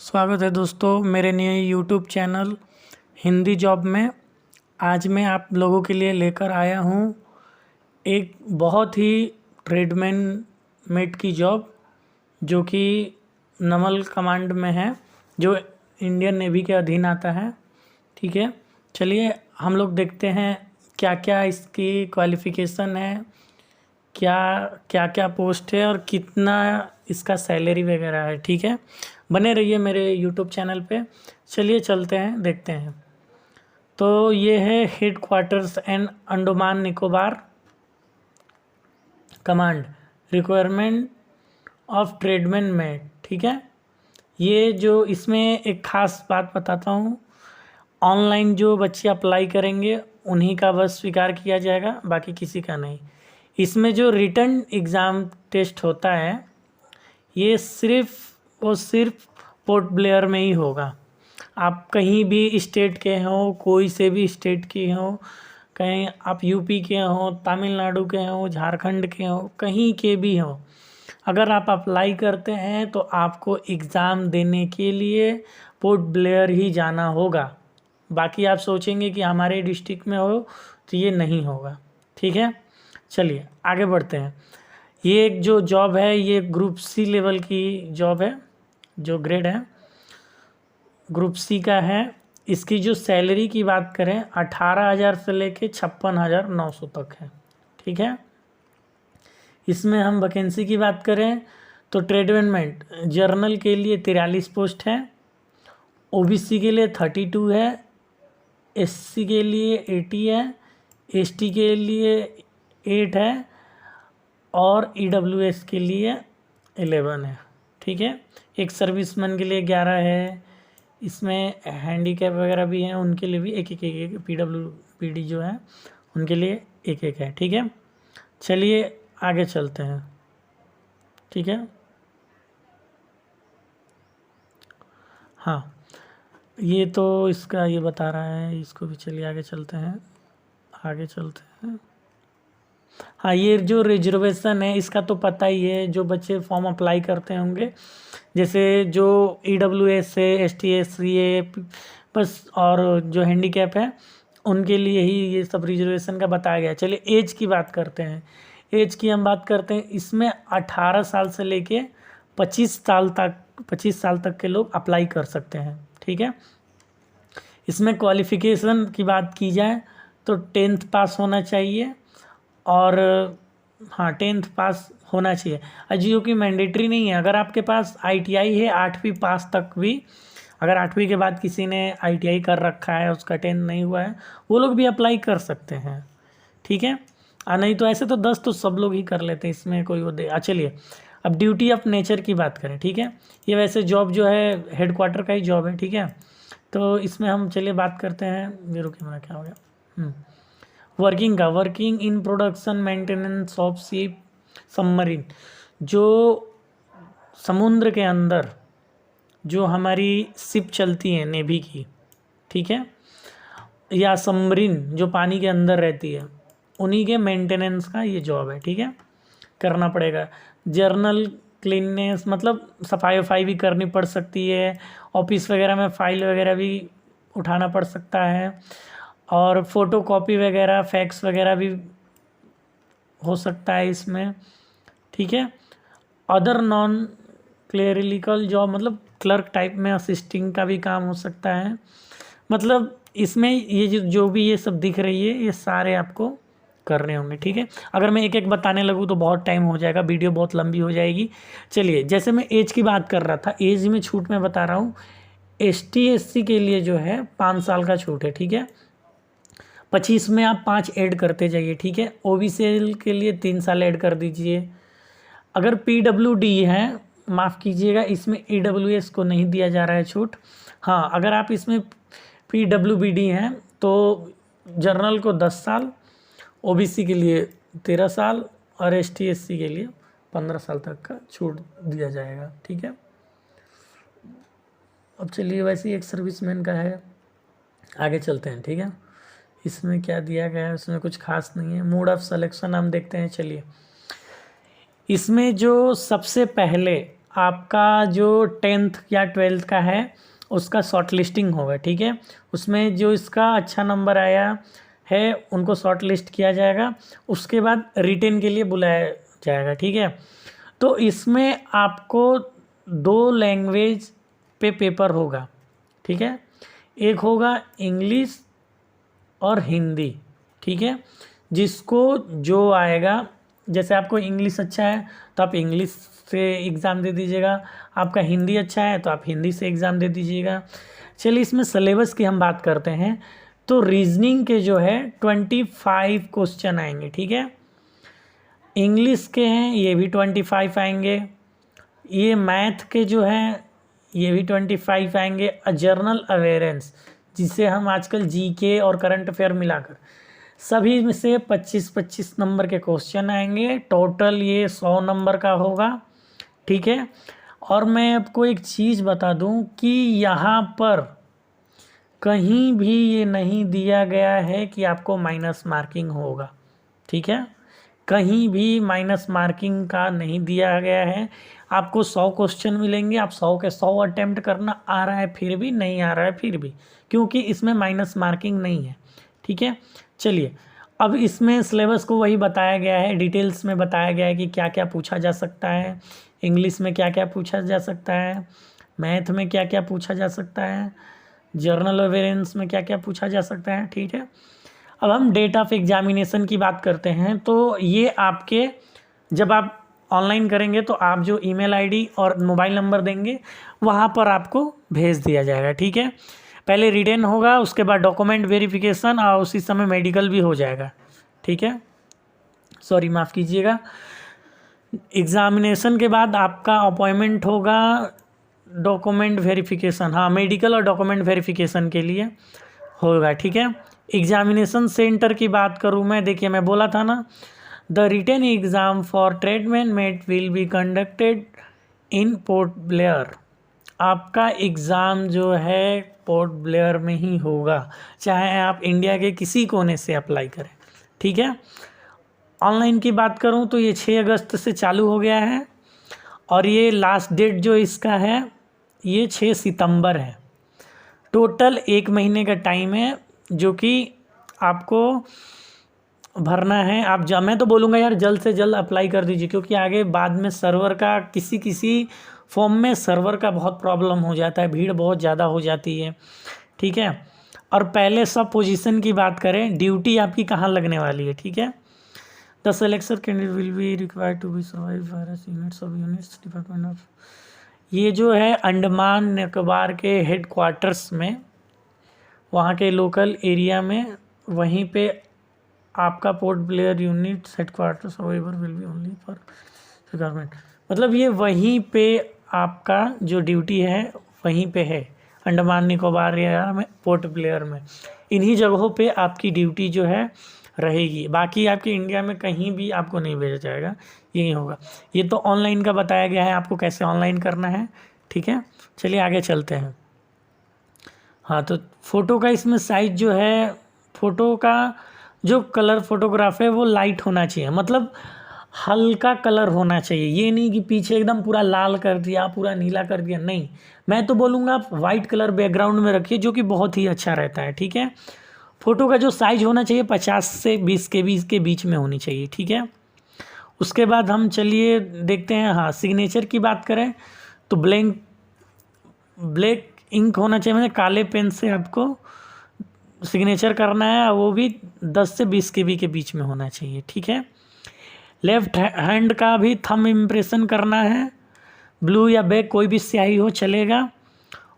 स्वागत है दोस्तों मेरे नए यूट्यूब चैनल हिंदी जॉब में। आज मैं आप लोगों के लिए लेकर आया हूँ एक बहुत ही ट्रेडमैन मेट की जॉब जो कि नमल कमांड में है, जो इंडियन नेवी के अधीन आता है। ठीक है, चलिए हम लोग देखते हैं क्या क्या इसकी क्वालिफ़िकेशन है, क्या क्या क्या पोस्ट है और कितना इसका सैलरी वगैरह है। ठीक है, बने रहिए मेरे यूट्यूब चैनल पे। चलिए चलते हैं, देखते हैं। तो ये है head quarters and Andaman Nicobar command, requirement of tradesman में। ठीक है, ये जो इसमें एक ख़ास बात बताता हूँ, ऑनलाइन जो बच्चे अप्लाई करेंगे उन्हीं का बस स्वीकार किया जाएगा, बाकी किसी का नहीं। इसमें जो रिटन एग्ज़ाम टेस्ट होता है ये सिर्फ पोर्ट ब्लेयर में ही होगा। आप कहीं भी स्टेट के हो, कोई से भी स्टेट के हो, कहीं आप यूपी के हो, तमिलनाडु के हो, झारखंड के हो, कहीं के भी हो, अगर आप अप्लाई करते हैं तो आपको एग्ज़ाम देने के लिए पोर्ट ब्लेयर ही जाना होगा। बाकी आप सोचेंगे कि हमारे डिस्ट्रिक्ट में हो तो ये नहीं होगा। ठीक है, चलिए आगे बढ़ते हैं। ये एक जो जॉब है ये ग्रुप सी लेवल की जॉब है, जो ग्रेड है ग्रुप सी का है। इसकी जो सैलरी की बात करें 18,000 से लेके 56,900 तक है। ठीक है, इसमें हम वैकेंसी की बात करें तो ट्रेडमेंट जर्नल के लिए 43 पोस्ट है, ओबीसी के लिए 32 है, एससी के लिए 80 है, एसटी के लिए 8 है और ईडब्ल्यूएस के लिए 11 है। ठीक है, एक सर्विसमैन के लिए 11 है। इसमें हैंडीकैप वगैरह भी हैं, उनके लिए भी एक पीडी जो है उनके लिए एक है। ठीक है, चलिए आगे चलते हैं। ठीक है, हाँ ये तो इसका ये बता रहा है, इसको भी चलिए आगे चलते हैं। हाँ, ये जो रिजर्वेशन है इसका तो पता ही है, जो बच्चे फॉर्म अप्लाई करते होंगे, जैसे जो ईडब्ल्यूएस है, एसटी एससी है बस, और जो हैंडीकैप है उनके लिए ही ये सब रिजर्वेशन का बताया गया है। चलिए एज की बात करते हैं। एज की हम बात करते हैं, इसमें 18 साल से लेके 25 साल तक के लोग अप्लाई कर सकते हैं। ठीक है, इसमें क्वालिफ़िकेशन की बात की जाए तो 10th पास होना चाहिए, और हाँ 10th पास होना चाहिए। जो कि मैंडेटरी नहीं है। अगर आपके पास आईटीआई है 8वीं पास तक भी, अगर 8वीं के बाद किसी ने आईटीआई कर रखा है, उसका 10th नहीं हुआ है, वो लोग भी अप्लाई कर सकते हैं। ठीक है, नहीं तो ऐसे तो 10 तो सब लोग ही कर लेते हैं, इसमें कोई वो दे। चलिए अब ड्यूटी ऑफ नेचर की बात करें। ठीक है, ये वैसे जॉब जो है हेड क्वार्टर का ही जॉब है। ठीक है, तो इसमें हम चलिए बात करते हैं। मेरे कैमरा क्या हो गया, working in production maintenance of ship submarine, जो समुद्र के अंदर जो हमारी शिप चलती है नेवी की, ठीक है, या सबमरीन जो पानी के अंदर रहती है, उन्हीं के मेंटेनेंस का ये जॉब है। ठीक है, करना पड़ेगा। जर्नल क्लीननेस मतलब सफाई वफाई भी करनी पड़ सकती है, ऑफिस वगैरह में फाइल वगैरह भी उठाना पड़ सकता है, और फ़ोटो कॉपी वगैरह फैक्स वगैरह भी हो सकता है इसमें। ठीक है, अदर नॉन क्लेरिकल जॉब मतलब क्लर्क टाइप में असिस्टिंग का भी काम हो सकता है। मतलब इसमें ये जो भी ये सब दिख रही है ये सारे आपको करने होंगे। ठीक है, अगर मैं एक एक बताने लगूँ तो बहुत टाइम हो जाएगा, वीडियो बहुत लंबी हो जाएगी। चलिए, जैसे मैं एज की बात कर रहा था, एज में छूट मैं बता रहा हूँ। एसटी एससी के लिए जो है 5 साल का छूट है। ठीक है, 25 में आप 5 ऐड करते जाइए। ठीक है, ओबीसी के लिए 3 साल ऐड कर दीजिए। अगर पीडब्ल्यूडी है, माफ़ कीजिएगा, इसमें ईडब्ल्यूएस को नहीं दिया जा रहा है छूट। हाँ, अगर आप इसमें पीडब्ल्यूबीडी हैं तो जर्नल को 10 साल, ओबीसी के लिए 13 साल और एसटी एससी के लिए 15 साल तक का छूट दिया जाएगा। ठीक है, अब चलिए वैसे ही एक सर्विसमैन का है, आगे चलते हैं। ठीक है, इसमें क्या दिया गया है, उसमें कुछ खास नहीं है। मोड ऑफ सिलेक्शन हम देखते हैं। चलिए, इसमें जो सबसे पहले आपका जो 10th या 12th का है उसका शॉर्ट लिस्टिंग होगा, ठीक है। उसमें जो इसका अच्छा नंबर आया है उनको शॉर्ट लिस्ट किया जाएगा, उसके बाद रिटेन के लिए बुलाया जाएगा, ठीक है। तो इसमें आपको 2 लैंग्वेज पे पेपर होगा, ठीक है। एक होगा इंग्लिश और हिंदी, ठीक है। जिसको जो आएगा, जैसे आपको इंग्लिश अच्छा है तो आप इंग्लिश से एग्ज़ाम दे दीजिएगा, आपका हिंदी अच्छा है तो आप हिंदी से एग्ज़ाम दे दीजिएगा। चलिए इसमें सिलेबस की हम बात करते हैं। तो रीजनिंग के जो है 25 क्वेश्चन आएंगे, ठीक है। इंग्लिश के हैं ये भी 25 आएंगे, ये मैथ के जो हैं ये भी 25 आएंगे। जनरल अवेयरेंस जिसे हम आजकल जीके और करंट अफेयर मिलाकर सभी में से 25-25 नंबर के क्वेश्चन आएंगे। टोटल ये 100 नंबर का होगा, ठीक है। और मैं आपको एक चीज़ बता दूं कि यहाँ पर कहीं भी ये नहीं दिया गया है कि आपको माइनस मार्किंग होगा, ठीक है। कहीं भी माइनस मार्किंग का नहीं दिया गया है। आपको 100 क्वेश्चन मिलेंगे, आप 100 के 100 अटेम्प्ट करना, आ रहा है फिर भी, नहीं आ रहा है फिर भी, क्योंकि इसमें माइनस मार्किंग नहीं है, ठीक है। चलिए अब इसमें सिलेबस को वही बताया गया है, डिटेल्स में बताया गया है कि क्या क्या पूछा जा सकता है, इंग्लिश में क्या क्या पूछा जा सकता है, मैथ में क्या क्या पूछा जा सकता है, जर्नल अवेयरेंस में क्या क्या पूछा जा सकता है, ठीक है। अब हम डेट ऑफ एग्जामिनेशन की बात करते हैं। तो ये आपके जब आप ऑनलाइन करेंगे तो आप जो ईमेल आईडी और मोबाइल नंबर देंगे वहाँ पर आपको भेज दिया जाएगा, ठीक है। पहले रिटन होगा, उसके बाद डॉक्यूमेंट वेरिफिकेशन और उसी समय मेडिकल भी हो जाएगा, ठीक है। सॉरी माफ़ कीजिएगा। एग्ज़ामिनेशन के बाद आपका अपॉइंटमेंट होगा डॉक्यूमेंट वेरिफिकेशन, हाँ मेडिकल और डॉक्यूमेंट वेरिफिकेशन के लिए होगा, ठीक है। एग्जामिनेशन सेंटर की बात करूँ मैं, देखिए मैं बोला था ना, the written exam for tradesman mate will be conducted in Port Blair. आपका एग्ज़ाम जो है पोर्ट ब्लेयर में ही होगा, चाहे आप इंडिया के किसी कोने से अप्लाई करें, ठीक है। ऑनलाइन की बात करूं तो ये 6 अगस्त से चालू हो गया है और ये लास्ट डेट जो इसका है ये 6 सितंबर है। टोटल 1 महीने का टाइम है जो कि आपको भरना है। आप मैं तो बोलूँगा यार जल्द से जल्द अप्लाई कर दीजिए, क्योंकि आगे बाद में सर्वर का किसी फॉर्म में सर्वर का बहुत प्रॉब्लम हो जाता है, भीड़ बहुत ज़्यादा हो जाती है, ठीक है। और पहले सब पोजीशन की बात करें, ड्यूटी आपकी कहाँ लगने वाली है, ठीक है। The selection candidate will be required to be survive virus units of units department of, ये जो है अंडमान निकोबार के हेड क्वार्टर्स में, वहाँ के लोकल एरिया में, वहीं पे आपका port Blair unit head quarters however will be only for government, मतलब ये वहीं पे आपका जो ड्यूटी है वहीं पे है, अंडमान निकोबार एरिया में, पोर्ट ब्लेयर में, इन्हीं जगहों पे आपकी ड्यूटी जो है रहेगी। बाकी आपके इंडिया में कहीं भी आपको नहीं भेजा जाएगा, यही होगा। ये तो ऑनलाइन का बताया गया है आपको कैसे ऑनलाइन करना है, ठीक है। चलिए आगे चलते हैं। हाँ तो फ़ोटो का इसमें साइज जो है, फ़ोटो का जो कलर फोटोग्राफ है वो लाइट होना चाहिए, मतलब हल्का कलर होना चाहिए। ये नहीं कि पीछे एकदम पूरा लाल कर दिया, पूरा नीला कर दिया, नहीं। मैं तो बोलूँगा आप वाइट कलर बैकग्राउंड में रखिए, जो कि बहुत ही अच्छा रहता है, ठीक है। फ़ोटो का जो साइज होना चाहिए 50 से 20 KB के बीच में होनी चाहिए, ठीक है। उसके बाद हम चलिए देखते हैं, हाँ सिग्नेचर की बात करें तो ब्लैक इंक होना चाहिए, मतलब काले पेन से आपको सिग्नेचर करना है, वो भी 10 से 20 KB के बीच में होना चाहिए, ठीक है। लेफ्ट हैंड का भी थंब इम्प्रेशन करना है, ब्लू या ब्लैक कोई भी स्याही हो चलेगा,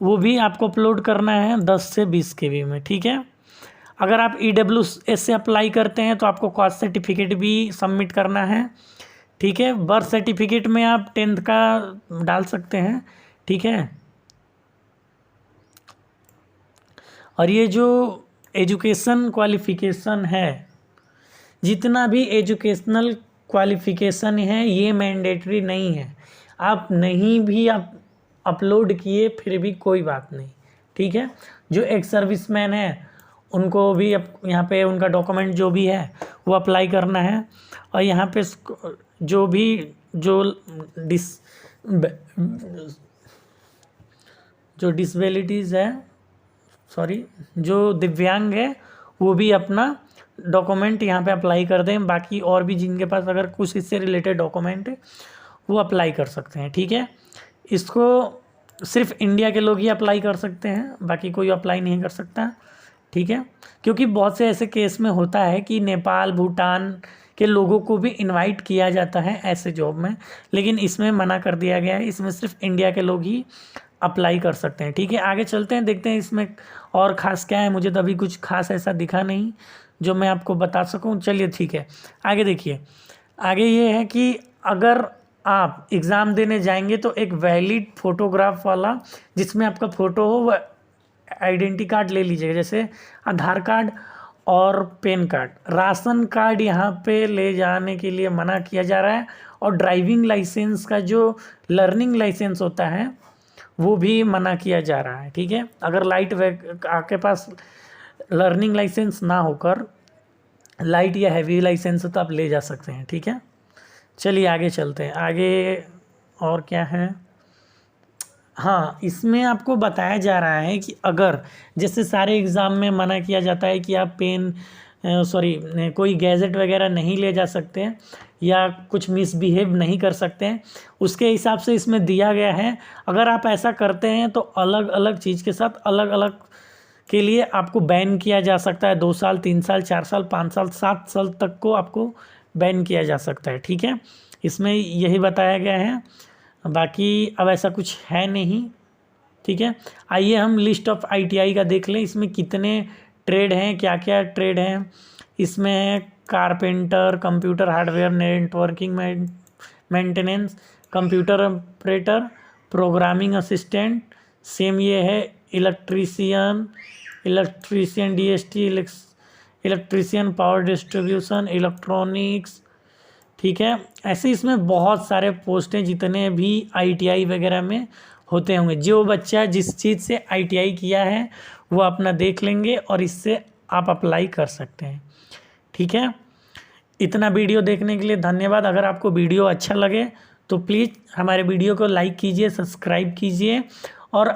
वो भी आपको अपलोड करना है 10 से 20 KB में, ठीक है। अगर आप EWS से अप्लाई करते हैं तो आपको कास्ट सर्टिफिकेट भी सबमिट करना है, ठीक है। बर्थ सर्टिफिकेट में आप 10th का डाल सकते हैं, ठीक है। और ये जो एजुकेशन क्वालिफ़िकेशन है, जितना भी एजुकेशनल क्वालिफ़िकेशन है ये मैंडेटरी नहीं है, आप नहीं भी आप अपलोड किए फिर भी कोई बात नहीं, ठीक है। जो एक्स सर्विसमैन है उनको भी यहाँ पे उनका डॉक्यूमेंट जो भी है वो अप्लाई करना है। और यहाँ पे जो भी जो जो डिसेबिलिटीज़ है, सॉरी, जो दिव्यांग है वो भी अपना डॉक्यूमेंट यहाँ पे अप्लाई कर दें। बाकी और भी जिनके पास अगर कुछ इससे रिलेटेड डॉक्यूमेंट है वो अप्लाई कर सकते हैं, ठीक है। इसको सिर्फ इंडिया के लोग ही अप्लाई कर सकते हैं, बाकी कोई अप्लाई नहीं कर सकता, ठीक है। क्योंकि बहुत से ऐसे केस में होता है कि नेपाल भूटान के लोगों को भी इनवाइट किया जाता है ऐसे जॉब में, लेकिन इसमें मना कर दिया गया है, इसमें सिर्फ इंडिया के लोग ही अप्लाई कर सकते हैं, ठीक है। आगे चलते हैं, देखते हैं इसमें और ख़ास क्या है। मुझे तो अभी कुछ खास ऐसा दिखा नहीं जो मैं आपको बता सकूं। चलिए ठीक है, आगे देखिए। आगे ये है कि अगर आप एग्ज़ाम देने जाएंगे तो एक वैलिड फ़ोटोग्राफ वाला, जिसमें आपका फ़ोटो हो, वह आइडेंटिटी कार्ड ले लीजिएगा, जैसे आधार कार्ड और पैन कार्ड। राशन कार्ड यहाँ पे ले जाने के लिए मना किया जा रहा है, और ड्राइविंग लाइसेंस का जो लर्निंग लाइसेंस होता है वो भी मना किया जा रहा है, ठीक है। अगर आपके पास लर्निंग लाइसेंस ना होकर लाइट या हैवी लाइसेंस तो आप ले जा सकते हैं, ठीक है। चलिए आगे चलते हैं। आगे और क्या है, हाँ, इसमें आपको बताया जा रहा है कि अगर जैसे सारे एग्ज़ाम में मना किया जाता है कि आप कोई गैजेट वगैरह नहीं ले जा सकते हैं या कुछ मिसबिहेव नहीं कर सकते हैं, उसके हिसाब से इसमें दिया गया है। अगर आप ऐसा करते हैं तो अलग अलग चीज़ के साथ अलग अलग के लिए आपको बैन किया जा सकता है। 2 साल, 3 साल, 4 साल, 5 साल, 7 साल तक को आपको बैन किया जा सकता है, ठीक है। इसमें यही बताया गया है, बाकी अब ऐसा कुछ है नहीं, ठीक है। आइए हम लिस्ट ऑफ ITI का देख लें, इसमें कितने ट्रेड हैं, क्या क्या ट्रेड हैं। इसमें है carpenter, computer hardware networking maintenance, computer operator, programming assistant, same ये है electrician DST, electrician power distribution, electronics, ठीक है। ऐसे इसमें बहुत सारे पोस्ट हैं जितने भी ITI वगैरह में होते होंगे। जो बच्चा जिस चीज़ से ITI किया है वो अपना देख लेंगे और इससे आप अप्लाई कर सकते हैं, ठीक है। इतना वीडियो देखने के लिए धन्यवाद। अगर आपको वीडियो अच्छा लगे तो प्लीज़ हमारे वीडियो को लाइक कीजिए, सब्सक्राइब कीजिए और